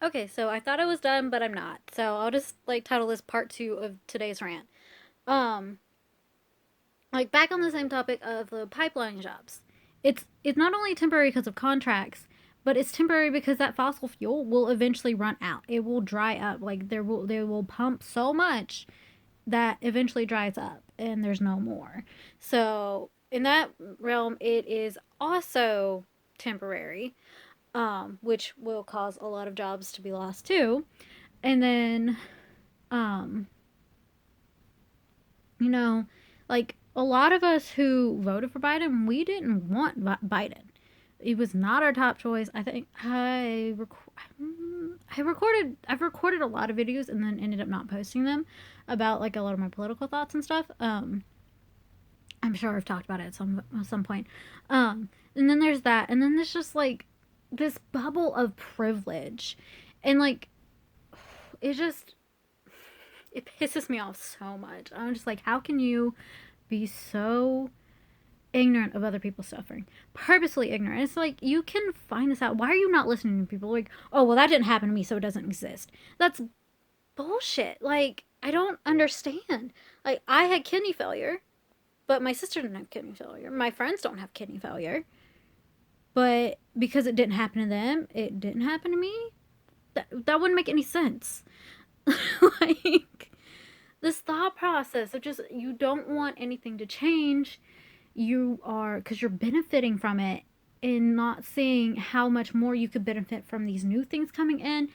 Okay, so I thought I was done, but I'm not. So I'll just like title this part two of today's rant. Um, like back on the same topic of the pipeline jobs. It's not only temporary because of contracts, but it's temporary because that fossil fuel will eventually run out. It will dry up. Like they will pump so much that eventually dries up and there's no more. So in that realm, it is also temporary, which will cause a lot of jobs to be lost too. And then, um, you know, like a lot of us who voted for Biden, we didn't want Biden. It was not our top choice. I think I've recorded a lot of videos and then ended up not posting them about like a lot of my political thoughts and stuff. I'm sure I've talked about it at some point. And then there's that, and then there's just like this bubble of privilege, and like it just it pisses me off so much. I'm just like, how can you be so ignorant of other people's suffering? Purposely ignorant. It's like you can find this out. Why are you not listening to people? Like, oh well, that didn't happen to me, so it doesn't exist. That's bullshit. Like, I don't understand. Like, I had kidney failure, but my sister didn't have kidney failure. My friends don't have kidney failure. But because it didn't happen to them, it didn't happen to me? That wouldn't make any sense. Like, this thought process of just, you don't want anything to change. You are, because you're benefiting from it and not seeing how much more you could benefit from these new things coming in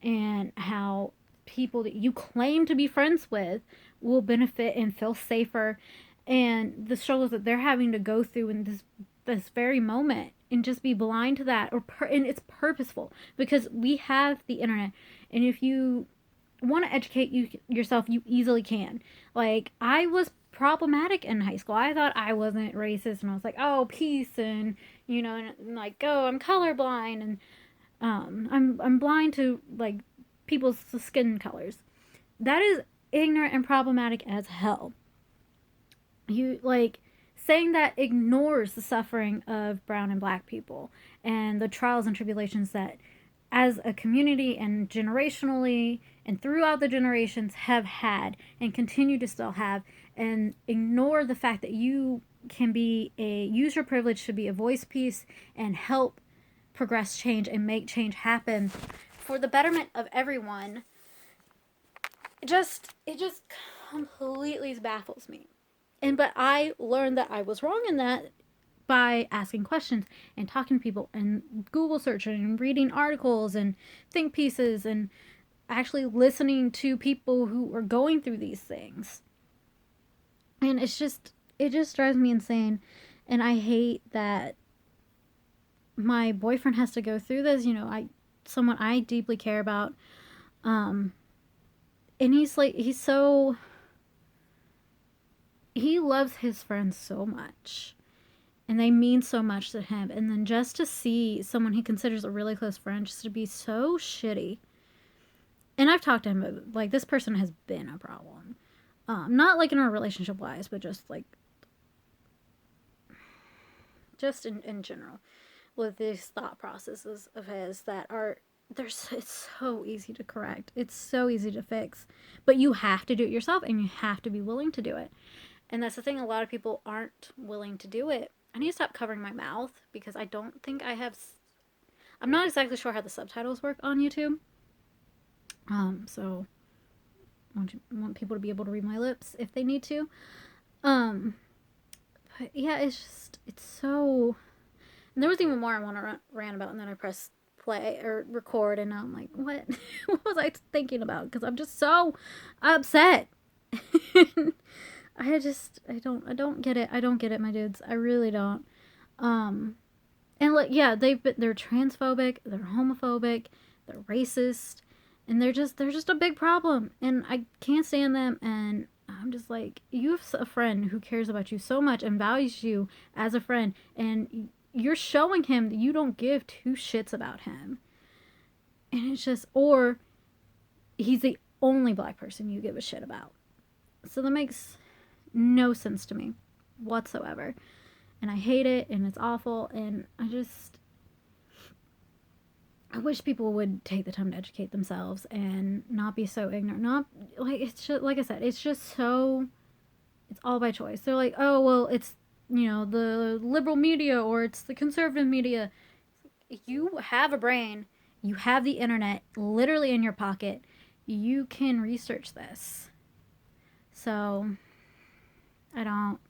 and how people that you claim to be friends with will benefit and feel safer, and the struggles that they're having to go through in this very moment, and just be blind to that. And it's purposeful because we have the internet, and if you want to educate yourself, you easily can. Like, I was problematic in high school. I thought I wasn't racist, and I was like, oh, peace, and and like, oh, I'm colorblind, and I'm blind to like people's skin colors. That is ignorant and problematic as hell. You like saying that ignores the suffering of brown and black people and the trials and tribulations that as a community and generationally and throughout the generations have had and continue to still have, and ignore the fact that you can be a use your privilege to be a voice piece and help progress change and make change happen for the betterment of everyone. It just completely baffles me. And but I learned that I was wrong in that by asking questions and talking to people and Google searching and reading articles and think pieces and actually listening to people who are going through these things. And it just drives me insane. And I hate that my boyfriend has to go through this. I someone I deeply care about. Um, and he loves his friends so much, and they mean so much to him, and then just to see someone he considers a really close friend just to be so shitty. And I've talked to him, like, this person has been a problem, not like in a relationship wise, but just like just in general, with these thought processes of his that are there's it's so easy to correct, it's so easy to fix, but you have to do it yourself, and you have to be willing to do it. And that's the thing, a lot of people aren't willing to do it. I need to stop covering my mouth because I don't think I have. I'm not exactly sure how the subtitles work on YouTube. So want people to be able to read my lips if they need to. Um, but yeah, it's so. And there was even more I want to rant about, and then I pressed play or record, and I'm like, what? What was I thinking about? Because I'm just so upset. I don't get it. I don't get it, my dudes. I really don't. Um, and like, yeah, they're transphobic, they're homophobic, they're racist, and they're just a big problem. And I can't stand them. And I'm just like, you have a friend who cares about you so much and values you as a friend, and you're showing him that you don't give two shits about him. And it's just, or he's the only black person you give a shit about. So that makes no sense to me whatsoever. And I hate it, and it's awful, and I wish people would take the time to educate themselves and not be so ignorant. Not like it's just like I said, it's just so it's all by choice. They're like, oh well, it's the liberal media or it's the conservative media. You have a brain. You have the internet literally in your pocket. You can research this. So I don't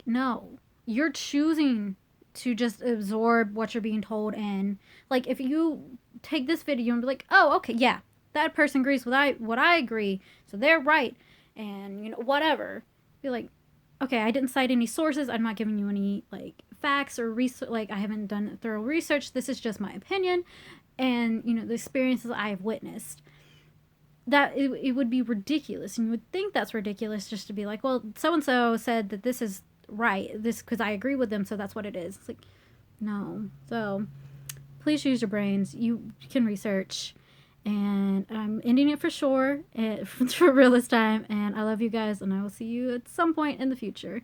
no. You're choosing to just absorb what you're being told, and like if you take this video and be like, oh okay, yeah, that person agrees with what I agree, so they're right, and whatever. Be like, okay, I didn't cite any sources. I'm not giving you any like facts or research. Like I haven't done thorough research. This is just my opinion, and the experiences I have witnessed. That it would be ridiculous, and you would think that's ridiculous just to be like, well, so and so said that this is right, this because I agree with them, so that's what it is. It's like, no. So please use your brains. You can research, and I'm ending it for sure for real this time. And I love you guys, and I will see you at some point in the future.